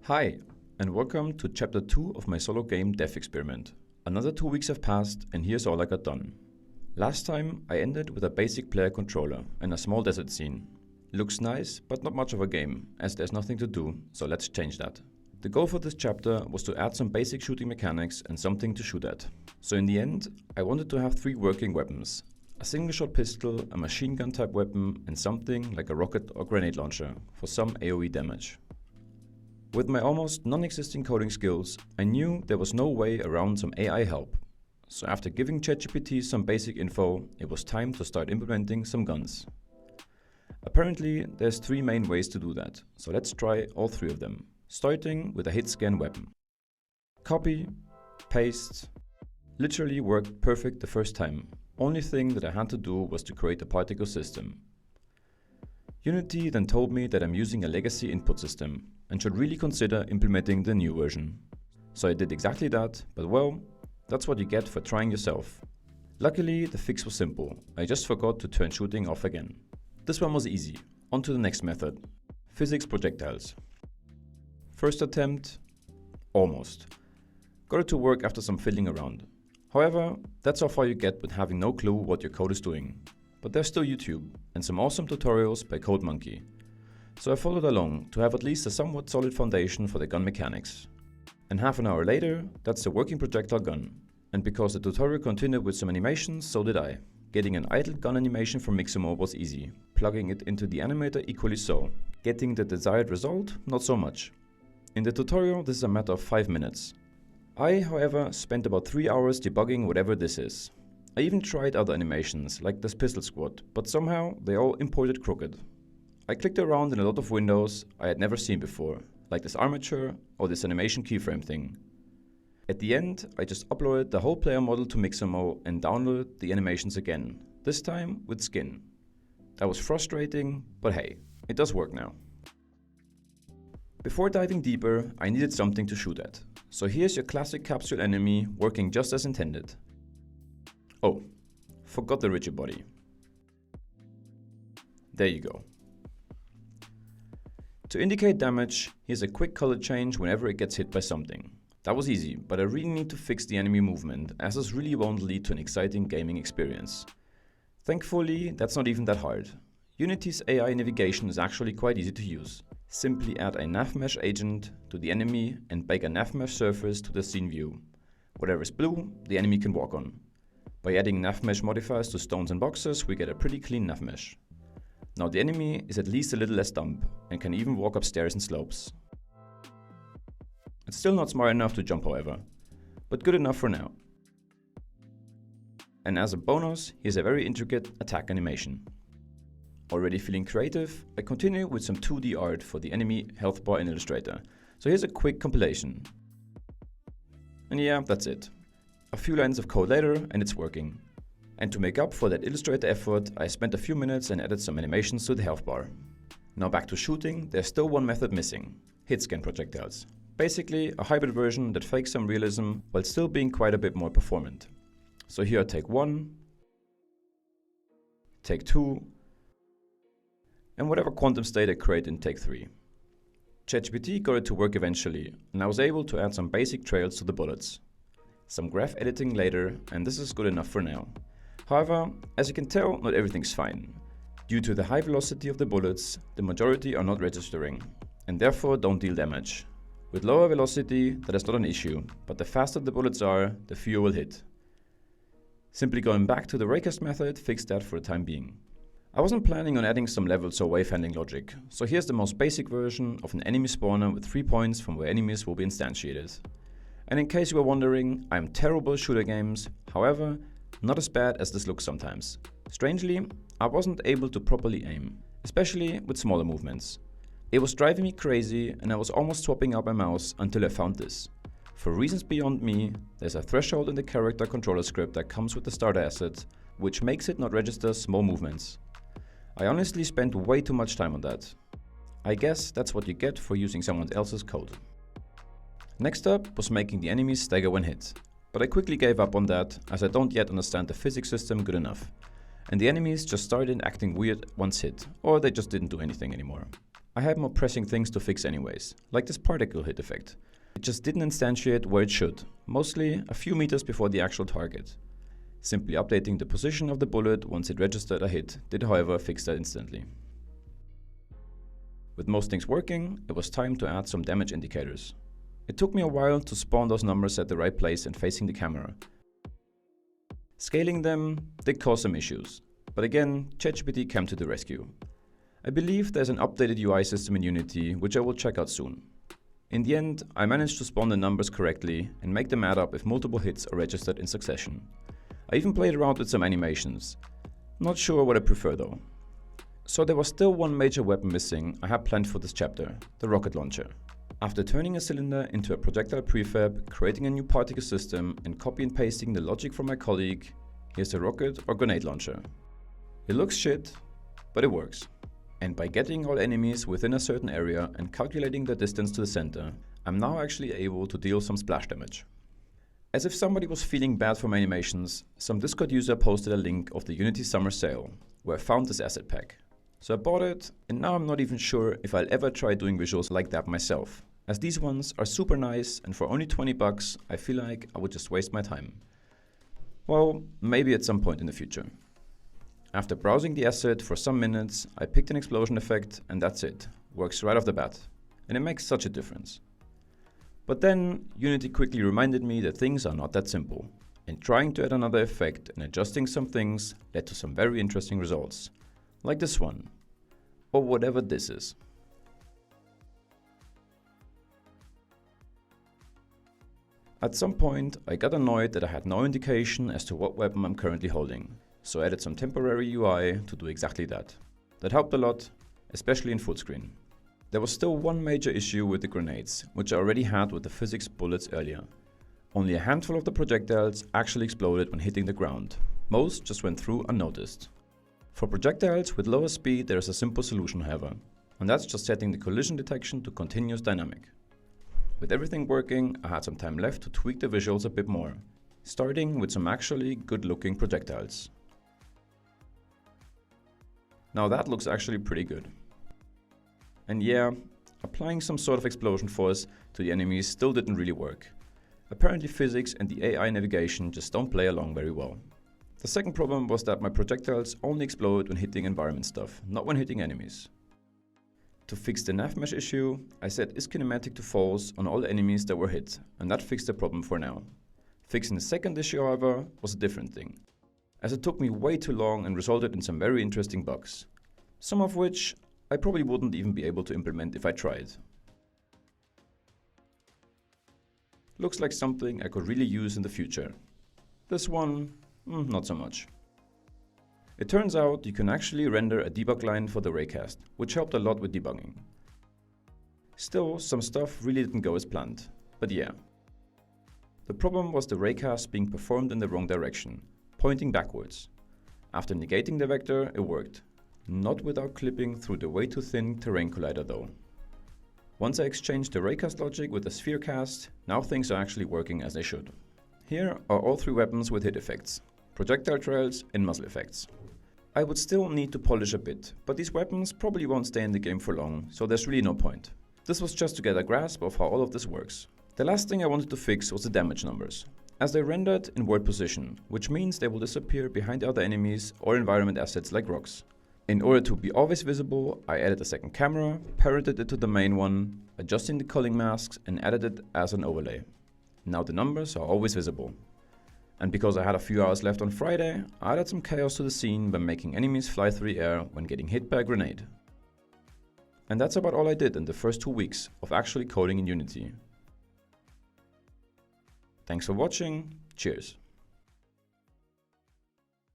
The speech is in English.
Hi, and welcome to Chapter 2 of my solo game Dev Experiment. Another 2 weeks have passed, and here's all I got done. Last time, I ended with a basic player controller and a small desert scene. Looks nice, but not much of a game, as there's nothing to do, so let's change that. The goal for this chapter was to add some basic shooting mechanics and something to shoot at. So in the end, I wanted to have 3 working weapons. A single-shot pistol, a machine gun type weapon, and something like a rocket or grenade launcher for some AoE damage. With my almost non-existing coding skills, I knew there was no way around some AI help. So after giving ChatGPT some basic info, it was time to start implementing some guns. Apparently, there's 3 main ways to do that, so let's try all 3 of them, starting with a HitScan Weapon. Copy, paste, literally worked perfect the first time. Only thing that I had to do was to create a particle system. Unity then told me that I'm using a legacy input system and should really consider implementing the new version. So I did exactly that, but well, that's what you get for trying yourself. Luckily, the fix was simple. I just forgot to turn shooting off again. This one was easy. On to the next method. Physics projectiles. First attempt, almost. Got it to work after some fiddling around. However, that's how far you get with having no clue what your code is doing. But there's still YouTube, and some awesome tutorials by CodeMonkey. So I followed along to have at least a somewhat solid foundation for the gun mechanics. And half an hour later, that's the working projectile gun. And because the tutorial continued with some animations, so did I. Getting an idle gun animation from Mixamo was easy. Plugging it into the animator equally so. Getting the desired result, not so much. In the tutorial, this is a matter of 5 minutes. I, however, spent about 3 hours debugging whatever this is. I even tried other animations, like this pistol squad, but somehow they all imported crooked. I clicked around in a lot of windows I had never seen before, like this armature or this animation keyframe thing. At the end, I just uploaded the whole player model to Mixamo and downloaded the animations again, this time with skin. That was frustrating, but hey, it does work now. Before diving deeper, I needed something to shoot at. So here's your classic capsule enemy working just as intended. Oh, forgot the rigid body. There you go. To indicate damage, here's a quick color change whenever it gets hit by something. That was easy, but I really need to fix the enemy movement, as this really won't lead to an exciting gaming experience. Thankfully, that's not even that hard. Unity's AI navigation is actually quite easy to use. Simply add a navmesh agent to the enemy and bake a navmesh surface to the scene view. Whatever is blue, the enemy can walk on. By adding navmesh modifiers to stones and boxes, we get a pretty clean navmesh. Now the enemy is at least a little less dumb and can even walk upstairs in slopes. It's still not smart enough to jump, however, but good enough for now. And as a bonus, here's a very intricate attack animation. Already feeling creative, I continue with some 2D art for the enemy health bar in Illustrator. So here's a quick compilation. And yeah, that's it. A few lines of code later and it's working. And to make up for that Illustrator effort, I spent a few minutes and added some animations to the health bar. Now back to shooting, there's still one method missing: HitScan Projectiles. Basically a hybrid version that fakes some realism while still being quite a bit more performant. So here are take 1, take 2, and whatever quantum state I create in take 3. ChatGPT got it to work eventually, and I was able to add some basic trails to the bullets. Some graph editing later, and this is good enough for now. However, as you can tell, not everything's fine. Due to the high velocity of the bullets, the majority are not registering, and therefore don't deal damage. With lower velocity, that is not an issue, but the faster the bullets are, the fewer will hit. Simply going back to the raycast method fixed that for the time being. I wasn't planning on adding some levels or wave handling logic, so here's the most basic version of an enemy spawner with 3 points from where enemies will be instantiated. And in case you were wondering, I'm terrible at shooter games, however, not as bad as this looks sometimes. Strangely, I wasn't able to properly aim, especially with smaller movements. It was driving me crazy and I was almost swapping out my mouse until I found this. For reasons beyond me, there's a threshold in the character controller script that comes with the starter asset, which makes it not register small movements. I honestly spent way too much time on that. I guess that's what you get for using someone else's code. Next up was making the enemies stagger when hit, but I quickly gave up on that as I don't yet understand the physics system good enough, and the enemies just started acting weird once hit, or they just didn't do anything anymore. I had more pressing things to fix anyways, like this particle hit effect. It just didn't instantiate where it should, mostly a few meters before the actual target. Simply updating the position of the bullet once it registered a hit did however fix that instantly. With most things working, it was time to add some damage indicators. It took me a while to spawn those numbers at the right place and facing the camera. Scaling them did cause some issues, but again, ChatGPT came to the rescue. I believe there's an updated UI system in Unity, which I will check out soon. In the end, I managed to spawn the numbers correctly and make them add up if multiple hits are registered in succession. I even played around with some animations. Not sure what I prefer though. So there was still one major weapon missing I had planned for this chapter, the rocket launcher. After turning a cylinder into a projectile prefab, creating a new particle system and copy and pasting the logic from my colleague, here's the rocket or grenade launcher. It looks shit, but it works. And by getting all enemies within a certain area and calculating the distance to the center, I'm now actually able to deal some splash damage. As if somebody was feeling bad for my animations, some Discord user posted a link of the Unity summer sale, where I found this asset pack. So I bought it, and now I'm not even sure if I'll ever try doing visuals like that myself, as these ones are super nice and for only 20 bucks I feel like I would just waste my time. Well, maybe at some point in the future. After browsing the asset for some minutes, I picked an explosion effect and that's it. Works right off the bat. And it makes such a difference. But then, Unity quickly reminded me that things are not that simple. And trying to add another effect and adjusting some things led to some very interesting results. Like this one. Or whatever this is. At some point, I got annoyed that I had no indication as to what weapon I'm currently holding. So I added some temporary UI to do exactly that. That helped a lot, especially in full screen. There was still one major issue with the grenades, which I already had with the physics bullets earlier. Only a handful of the projectiles actually exploded when hitting the ground. Most just went through unnoticed. For projectiles with lower speed there is a simple solution however, and that's just setting the collision detection to continuous dynamic. With everything working, I had some time left to tweak the visuals a bit more, starting with some actually good looking projectiles. Now that looks actually pretty good. And yeah, applying some sort of explosion force to the enemies still didn't really work. Apparently physics and the AI navigation just don't play along very well. The second problem was that my projectiles only explode when hitting environment stuff, not when hitting enemies. To fix the nav mesh issue, I set iskinematic to false on all enemies that were hit, and that fixed the problem for now. Fixing the second issue, however, was a different thing, as it took me way too long and resulted in some very interesting bugs, some of which I probably wouldn't even be able to implement if I tried. Looks like something I could really use in the future. This one, not so much. It turns out you can actually render a debug line for the raycast, which helped a lot with debugging. Still, some stuff really didn't go as planned, but yeah. The problem was the raycast being performed in the wrong direction, pointing backwards. After negating the vector, it worked. Not without clipping through the way too thin terrain collider though. Once I exchanged the raycast logic with the sphere cast, now things are actually working as they should. Here are all three weapons with hit effects, projectile trails and muzzle effects. I would still need to polish a bit, but these weapons probably won't stay in the game for long, so there's really no point. This was just to get a grasp of how all of this works. The last thing I wanted to fix was the damage numbers, as they're rendered in word position, which means they will disappear behind other enemies or environment assets like rocks. In order to be always visible, I added a second camera, parented it to the main one, adjusting the culling masks and added it as an overlay. Now the numbers are always visible. And because I had a few hours left on Friday, I added some chaos to the scene by making enemies fly through the air when getting hit by a grenade. And that's about all I did in the first 2 weeks of actually coding in Unity. Thanks for watching, cheers!